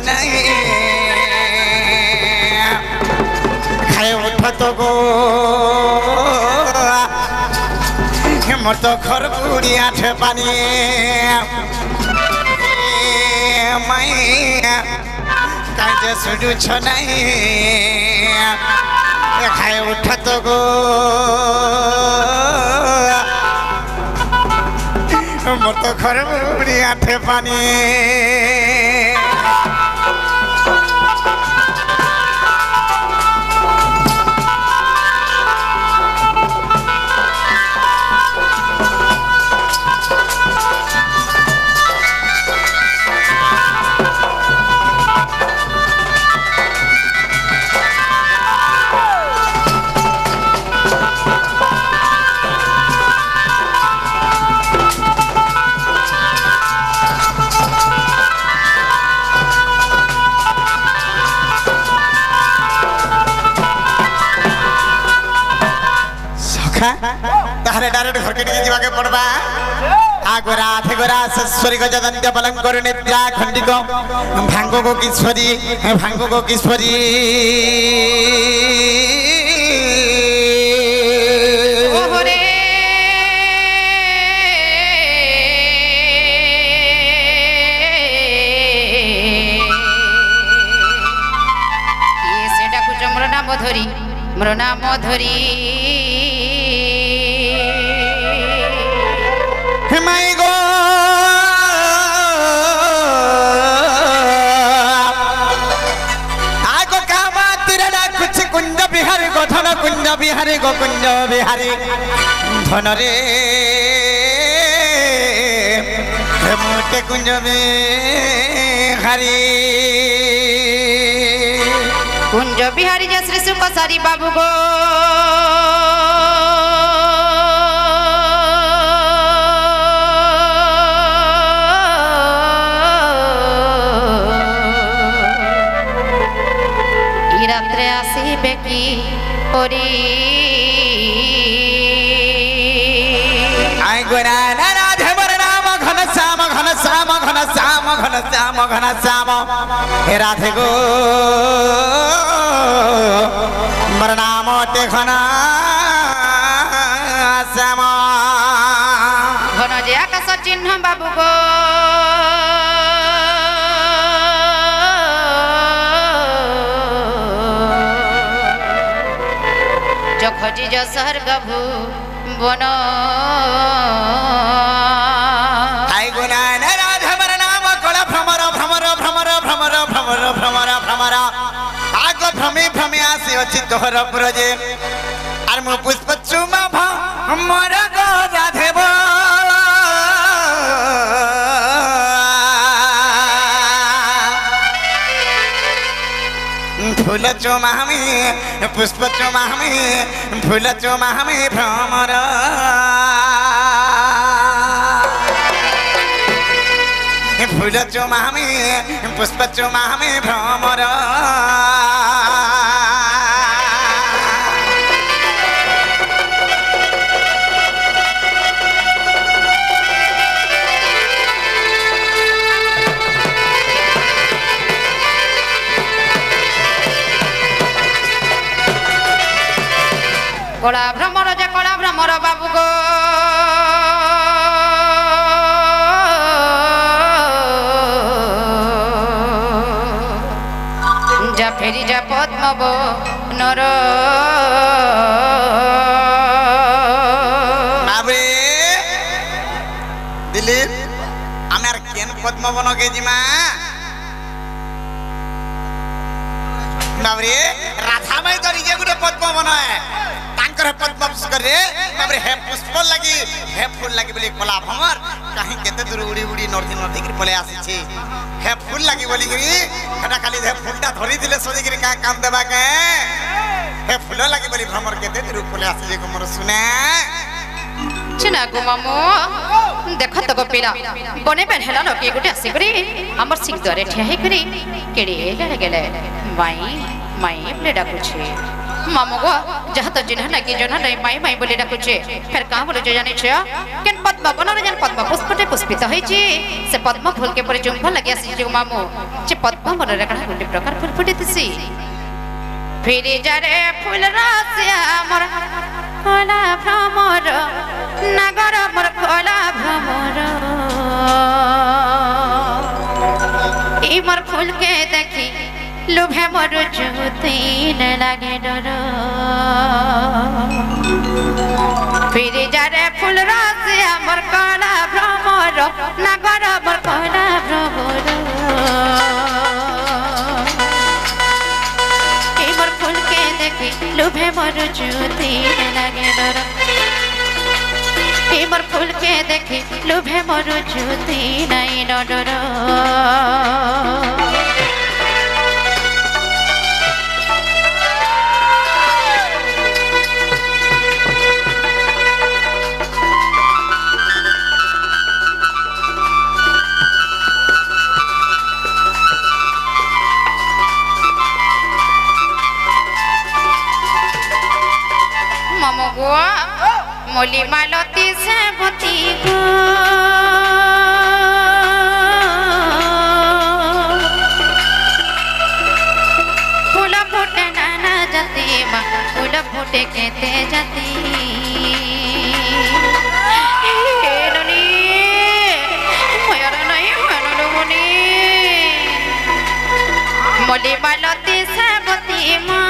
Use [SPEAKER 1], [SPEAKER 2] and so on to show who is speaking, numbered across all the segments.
[SPEAKER 1] नहीं खाए उठ तो गो मोर तो घर बुढ़ी आठ पानी मैं काजे सुडू छ नहीं खाए उठ तो गो मोर तो घर बुढ़ी आठ पानी ताहले डायरेक्ट घर के जीवा के पड़बा आगोरा आथे गोरा सस्वरी को जदंत्य पलंग करू निद्रा खंडी को भांगो को किशोरी
[SPEAKER 2] ओहरे ये सेटा कुछ मोर नाम धरी
[SPEAKER 1] माई गो आगो का बात रे कुछ कुंज बिहारी गो धन कुंज बिहारी गो कुंज बिहारी धन रे मोटे कुंज
[SPEAKER 2] बिहारी जय श्री सुखसारी बाबू गो रात्रे आसबे कि परी
[SPEAKER 1] आई गोरा राधे मोर नाम घन श्याम घन श्याम घन श्याम घन श्याम घन श्याम हे राधे गो मोर नाम ते घन श्याम
[SPEAKER 2] घन जे आकाश चिन्ह बाबू गो खोजी जो स्वर्ग भुवन
[SPEAKER 1] आई गुना राधा मोर नाम कला भ्रमर भ्रमर भ्रमर भ्रमर भ्रमर भ्रमर भ्रमर आग भ्रमे भ्रमे आसी अछि तोहर पुरजे आर मो पुष्प चुमा भमर गो राधेव फूल चुमा में पुष्प चुमा में फूल चुमा में भ्रमर फूल चुमा में पुष्प चुमा में भ्रमर
[SPEAKER 2] कला भ्रमर जे कला भ्रमर बाबू गो जा फेरी जा पद्म नर
[SPEAKER 1] बाबे दिलीप आमे आर केन पद्म बन के जिमा बाबरे राधा माई तो रिजे गुटे पद्म बनाए तांकर पद्म करे बाबरे हे पुष्प लगी हे फूल लगी बोली कला भमर कहीं केते दूर उड़ी उड़ी नर्दी नर्दी के पले आसी छी हे फूल लगी बोली गिरी खटा खाली हे फूलटा धरी दिले सोजी गिरी का काम देबा के हे फूल लगी बोली भमर केते दूर पले आसी जे को मोर सुने
[SPEAKER 2] चिना गो मामू देख तो गो पिला बने बेन हेला न के गुटे आसी करी हमर सिंह द्वारे ठिया हे करी केड़ी गेले गेले माई माई प्ले डाकुछे मामू गो जहाँ तो जिन्हें लगी जो ना नहीं माई माई बोले डाकु चे फिर कहाँ बोले जो जाने चे केन पद्मा बना रहे जन पद्मा पुष्पटे पुष्पित है जी से पद्मा फूल के पर जुम्भा लगे आसी जो मामू चे पद्मा बना रहे कहाँ गुंडे प्रकार फूल फूटे तिसी फिर जारे फूल रासिया मोर कोला भ्रमर नगर मोर कोला भ्रमर ई मोर फूल के देखी लुभे मोर ज्योति न लागे डर फिर जारे फूल रासिया मोर कोला भ्रमर नगर मोर कोला भ्रमर ई मोर फूल के देखी लुभे मोर ज्योति न लागे डर ई मोर फूल के देखी लुभे मोर ज्योति नहीं डर मोली मालती से बती गो फूल फूटे नाना जाती माँ फूल फूटे कहते जाती मोली मालती से बती माँ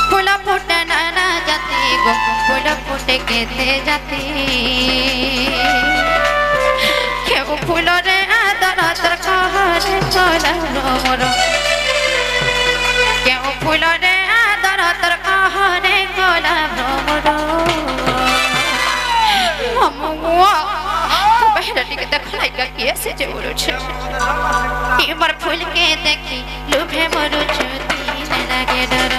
[SPEAKER 2] फूल फूटे कहते जाती केहू फूल रे आदर आदर कहरे कोला भ्रमर केहू फूल रे आदर आदर कहरे कोला भ्रमर मम्मुआ बहरा टिके देखलाई का कैसे जोरो छे ई मोर फूल के देखी लुभे मोर ज्योति न लागे डर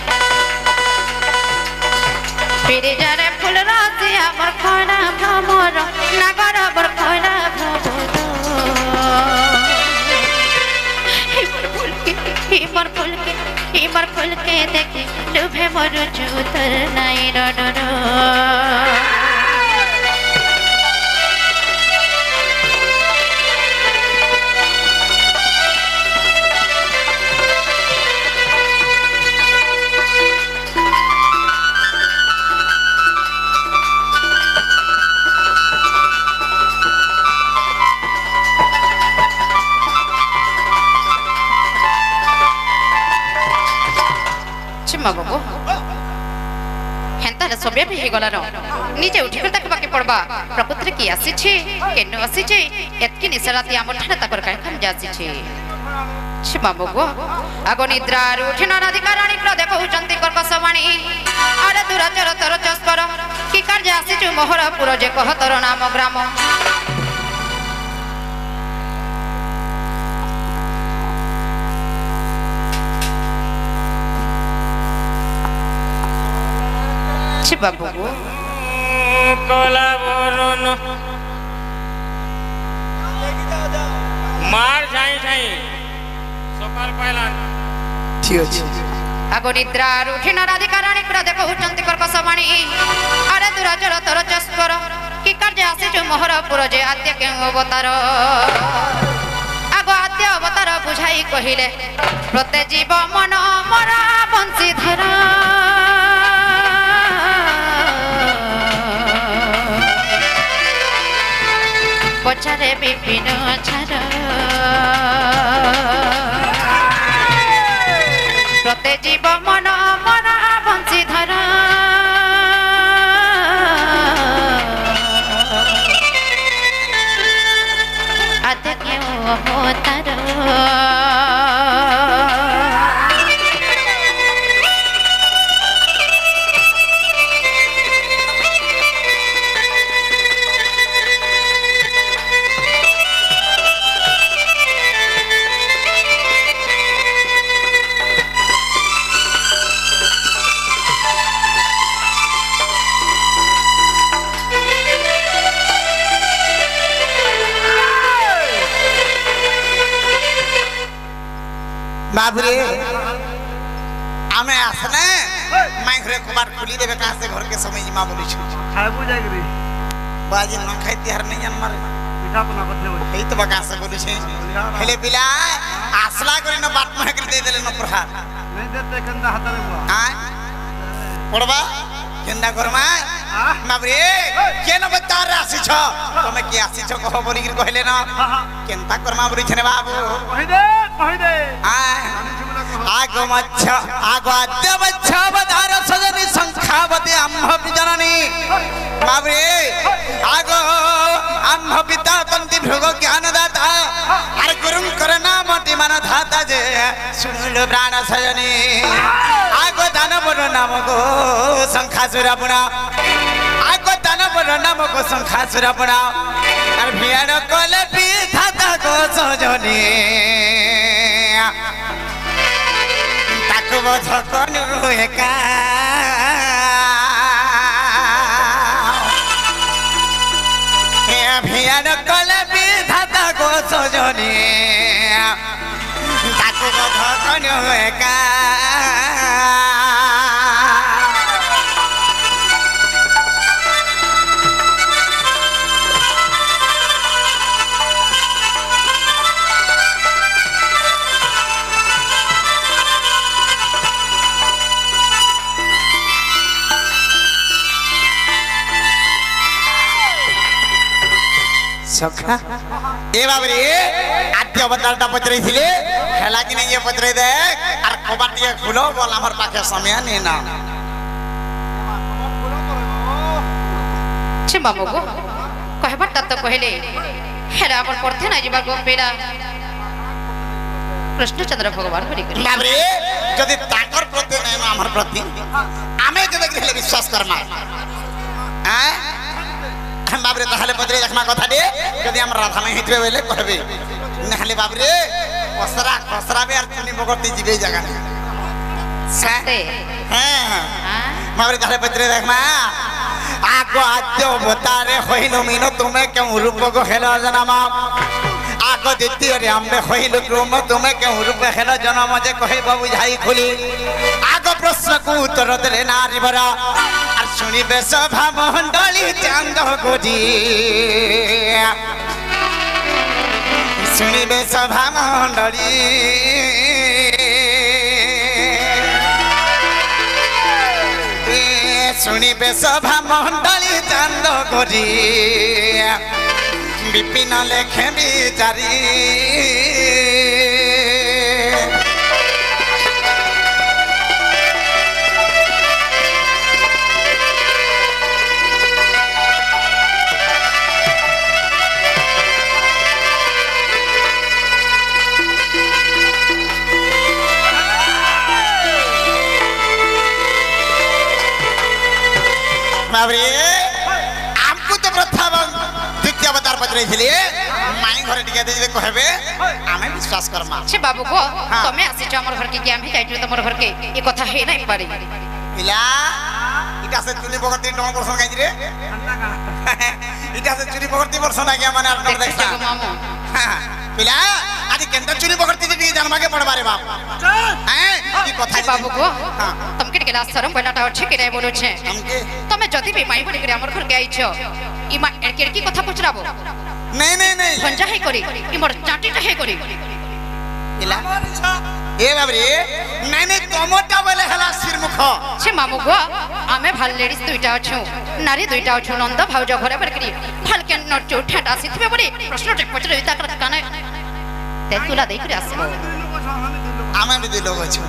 [SPEAKER 2] फिर जारे फूल रासिया मोर कोला भ्रमर नगर मोर कोला भ्रमर ई मोर फूल के देखी लुभे मोर ज्योति नहीं डर बाबू हेंता सबे भी गला निजे उठी कर देखबा के पड़बा प्रकृति की आसी छे केनो आसी छे एतकी निसराती हमर ठाने तकर काय खम जासी छे छ बाबू गो आगो निद्रा उठिना राधिकाराणी प्र देखो जंती कर बसवाणी अरे दुराचर तर चस्कर की कार्य आसी छु मोहरपुर जे कह तर नाम ग्राम बाबू
[SPEAKER 3] कोला बरन मार जाई जाई सकाल पाइलान
[SPEAKER 1] ठीक अछि
[SPEAKER 2] आगो निद्रा उठिना राधिकाराणी प्र देखो जंती कर बसवाणी अरे दुराचर तर चस्कर की कार्य आसी छु मोहरपुर जे आद्य के अवतार आगो आद्य अवतार बुझाई कहिले प्रते जीव मन मरा बंशीधर पचारे विपिन छार प्रते जीव मन मरा बंशीधर आद्य के अवतार
[SPEAKER 1] बाबरे आमे आसने मैं घरे कबाड़ खुली देबे कहां से घर के समय जिमा बोली छु
[SPEAKER 4] खाइबो जागरी
[SPEAKER 1] बाजी न खाई तिहार नहीं जन मारे
[SPEAKER 4] पिठा बना करते हो
[SPEAKER 1] एई तो बका से बोली छै हेले बिला आसला करे न बात में कर दे देले न प्रहार
[SPEAKER 4] नहीं देते कंदा हाथ रे बुआ
[SPEAKER 1] हां पड़बा केंदा घरमा बाबरे के न बता रासी छ तमे के आसी छ कह बोली कर कहले न केंता करमा बोली छने बाबू
[SPEAKER 4] कहि दे
[SPEAKER 1] आगो मच्छा आगो आद्य मच्छा बधार सजनी संखावती अम्भ जननी बाबरे आगो अम्भ पिता तंति भृग ज्ञानदाता अरे गुरुं करना मोटी मन धाता जे सुनिलो प्राण सजनी आगो दानवर नाम गो संखासुर पुना आगो दानवर नाम गो संखासुर पुना अरे भियान कोले पिता गो सजनी ताको बधकनु एका ए भियान कोले पिता गो सजनी ताको बधकनु एका सखा ए बाबरे आद्य अवतारटा पचरई थिले हेला कि नहीं ये पचरई दे और कबाटिया खुलो बोल हमर पाखे समय नहीं ना
[SPEAKER 2] छे मामू गो कहबा त कहले हेरा हमर परथे ना जिबा गो बेड़ा कृष्णचंद्र भगवान बड़ी करी
[SPEAKER 1] बाबरे जदि ताकर प्रति नहीं ना हमर प्रति आमे जदि कहले विश्वास करमा हैं हम बाबरे तहले पदरे देखमा कथा दे जदि हम राधा में हितबे बेले कहबे नहले बाबरे कसरा कसरा बे और चुनी बगरती जिबे जगह
[SPEAKER 2] सते
[SPEAKER 1] हां बाबरे तहले पदरे देखमा आगो आद्य अवतारे होइलो मिनो तुम्हें क्यों रूप को हेला जनमा आगो द्वितीय रे हमने होइलो क्रम तुम्हें क्यों रूप हेला जनमा जे कहि बाबू झाई खुली आगो प्रश्न को उत्तर दे नारी बरा और सुनिबे सभा मंडली चांद गोजी सुनिबे सभा मंडली सुनिबे सभा मंडली चांद गोजी विपिन लेखे बिचारी बाबरे हमको तो प्रथा द्वितीय अवतार पचरे थिले माई घरे टिके दे कहबे आमे विश्वास करमा
[SPEAKER 2] छे बाबू गो तमे आसी छ हमर घर के कि आमे जाइतु तमर घर के ए कथा हे नै पारी
[SPEAKER 1] पिला इटा से चुनी बगरती डोंग परसन गाई रे इटा से चुनी बगरती परसन आ गया माने डर देखता
[SPEAKER 2] मामू
[SPEAKER 1] पिला आज केंद्र चुनी बगरती जे जन्मा के पड़बा रे बाप हैं की कथा
[SPEAKER 2] बाबू गो तमके के शरम पलाटा अछि के नै बोलो छे
[SPEAKER 1] हमके
[SPEAKER 2] तमे जदी भी माई बोली करे हमर घर के आई छ इमा एके की कथा पुछराबो
[SPEAKER 1] नहीं नहीं नहीं
[SPEAKER 2] भंजा हे करी इमर चाटी हे करी
[SPEAKER 1] पिला ए बाबरे नहीं नहीं तमटा बोले हला सिरमुख
[SPEAKER 2] छे मामू गो आमे भाल लेडीज दुइटा अछु नारी दुइटा अछु नंद भाउज घरे बरकरी भाल के नट उठाटा सिथबे बड़ी प्रश्न टे पचरे ता कर काने ते तुला देख रे आसे
[SPEAKER 1] आमे भी दे लोग अछु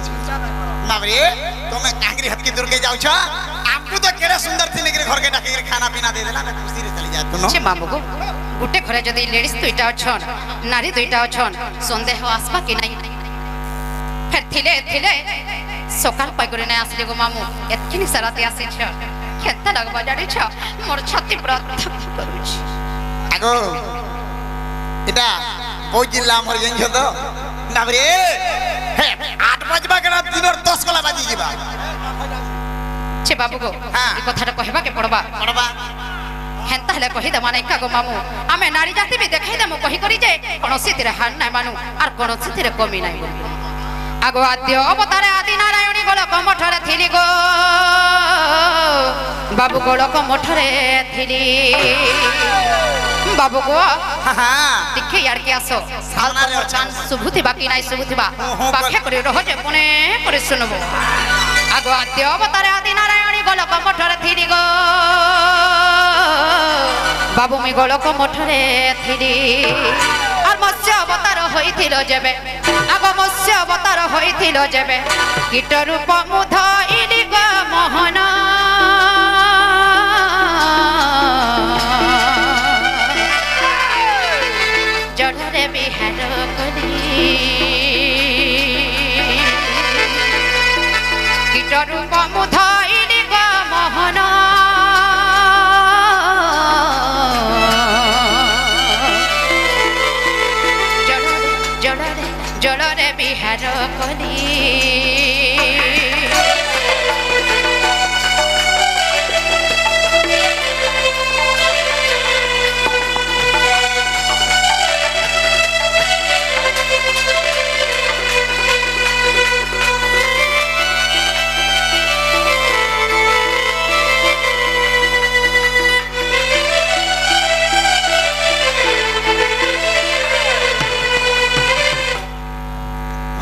[SPEAKER 1] बाबरे तुमे कांगरी हत की दूर के जाउ छ आपको तो केरे सुंदर थी लेकर घर के डाके खाना पीना दे देला ना खुशी रे चली जा तू
[SPEAKER 2] छे मामू गो गुटे घरे जदी लेडीज दुइटा अछन नारी दुइटा अछन संदेह आसबा कि नहीं फिर थिले थिले सकाल पाई करे नै आसले गो मामू एतकिनी सराते आसी छ केता लगबा जाडी छ मोर छाती पूरा धक करू छ
[SPEAKER 1] आगो इटा ओ जिल्ला मोर यंग तो नाबरे हे 8 बजबा के 3 और 10 गला बाजी जीबा
[SPEAKER 2] छे बाबू गो ई कथाटा कहबा के पड़बा हेंता हले कहि दमा नै का गो मामू आमे नारी जाति भी देखाई दमु कहि करी जे कोनोसी तिरे हार नै मानु आर कोनोसी तिरे कमी नै আগো আদ্য অবতারে আদি নারায়ণী গোলক মঠরে থিলি গো বাবু গোলক মঠরে থিলি বাবু গো দেখে ইয়ারকে আসো
[SPEAKER 1] সামনারে
[SPEAKER 2] চান শুভুতি বাকি নাই শুভুতিবা বাক্য করে রহজে মনে করে শুনবো আগো আদ্য অবতারে আদি নারায়ণী গোলক মঠরে থিলি গো বাবু মি গোলক মঠরে থিলি আর মৎস্য অবতার হইছিল যেবে আগ মৎস্য অবতার হইছিল যেবে কীট রূপ মুধ ইলি গো মোহন জড়রে বিহার করি কীট রূপ মুধ ইলি গো মোহন জলরে বিহার করি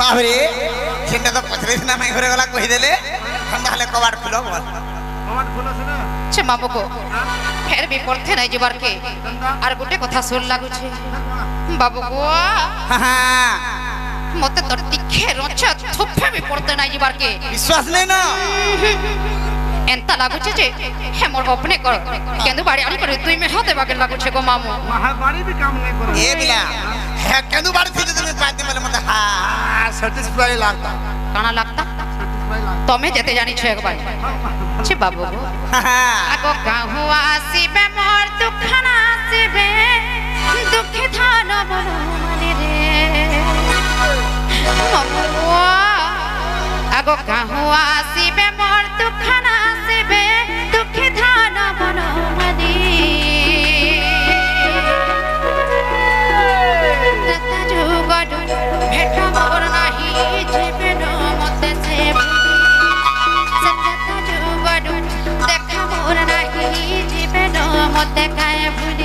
[SPEAKER 1] বাবরে সেটা তো পছরে না মাই ঘরে গলা কই দেলে ঠান্ডা হলে কবাট খুলো বল
[SPEAKER 4] কমাট খোলছে না
[SPEAKER 2] সে মামুকো ফের বি পড়তে নাই যাবার কে আর গোটে কথা শুন লাগুছে বাবু গো
[SPEAKER 1] হ্যাঁ
[SPEAKER 2] মতে তো টিখে রচা থুপে বি পড়তে নাই যাবার কে
[SPEAKER 1] বিশ্বাস নেই না
[SPEAKER 2] এন্তা লাগুছে যে হে মোর অপনে কর কেন্দু বাড়ি আড়ি করে তুই মে হতে বাগে লাগুছে গো মামু
[SPEAKER 4] মাহা বাড়ি भी काम नहीं कर
[SPEAKER 1] এ বিলা হ্যাঁ কেন বাড়ি থেকে তুমি পাইতে বলে মতে হ্যাঁ
[SPEAKER 4] सैटिस्फाई लगता
[SPEAKER 2] কানা লাগতা
[SPEAKER 4] सैटिस्फाई लगता
[SPEAKER 2] তুমি যেতে জানিছ একবার ছে বাবু গো
[SPEAKER 1] হ্যাঁ
[SPEAKER 2] আগো কাহু আসিবে মোর দুঃখ না আসিবে দুঃখে ধান বন মানে রে মামু গো আগো কাহু আসিবে মোর দুঃখ না আসিবে দুঃখে ধান বন মানে ততা যুগডু ভেট মোর নাহি যেবে ন মতে সে দেখা মোর নাহি জীবে ন মতে কায় ভুলি